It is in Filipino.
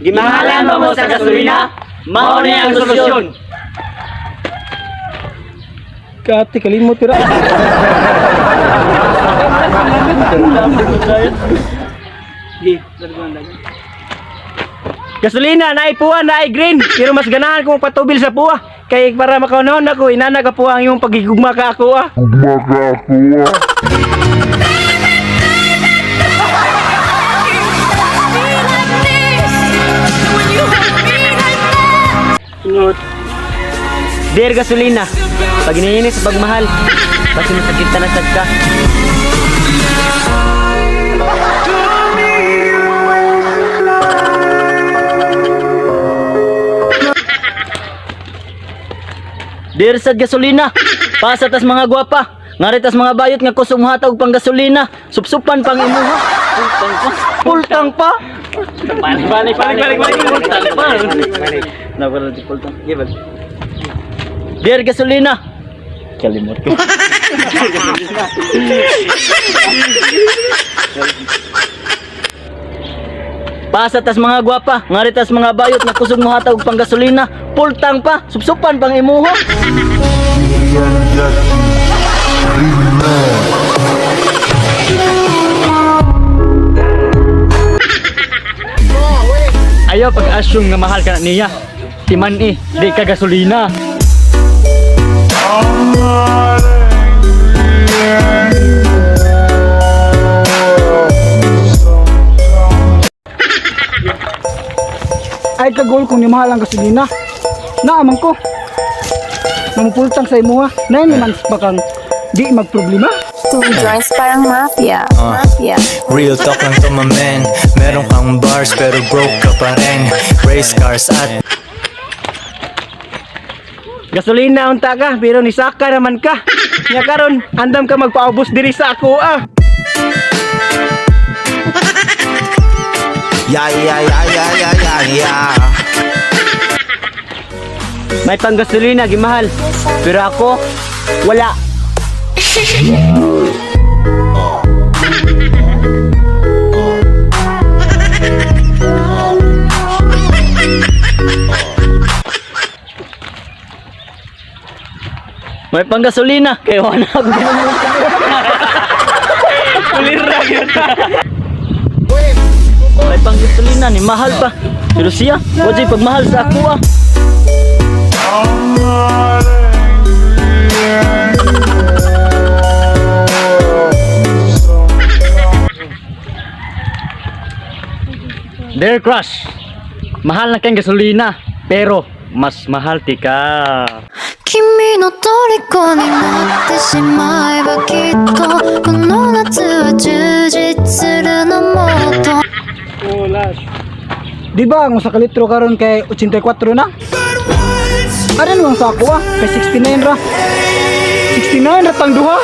Gimahalan mo sa gasolina, mao ni ang solusyon. Kati kalimot tira. Gasolina na puwa na green, pero mas ganahan kung patubil sa puwa. Kay para makaunahon ako, inana ka puwa ang iyong pagigugma ka ako ah. Dear gasolina, pag iniinis sa pagmahal, kasi masakit na nasad ka. Dear sad gasolina, pasatas mga gwapa, ngaritas mga bayot nga kusog muhatag pang gasolina, supsupan pang imuha. Pultang pa. Balik. Pultang pa. Nawala di pultang. Gibal. Dear gasolina. Kalimot ko. Pasatas mga gwapa, ngaritas mga bayot nga kusog muhatag pang gasolina, pultang pa, supsupan pang imuha. Ayaw pag-assume nga mahal ka na niya. Timan di ka gasolina. Ay kagol kung ni mahal ang gasolina. Naaman ko. Namupultang sa imuha. Na naman bakang di magproblema. Two joints parang mafia. Mafia. Real talk lang to my man. Meron kang bars pero broke ka pa rin. Race cars at Gasolina unta ka pero nisaka naman ka. Nya karon andam ka magpaubos diri sa ako ah. ya. May pang gasolina gimahal. Pero ako wala. May pang gasolina kay wala ako. Kulira gyud. May pang gasolina ni mahal pa. Pero siya, wala pagmahal sa ako ah. Dear crush, mahal na kang gasolina, pero mas mahal ti ka. 君の虜になってしまえばきっとこの夏は充実するのもっと Di ba ang sa kalitro karon kay 84 na? Ano nung sa ako ah? Kay 69 ra. 69 ra tang duha.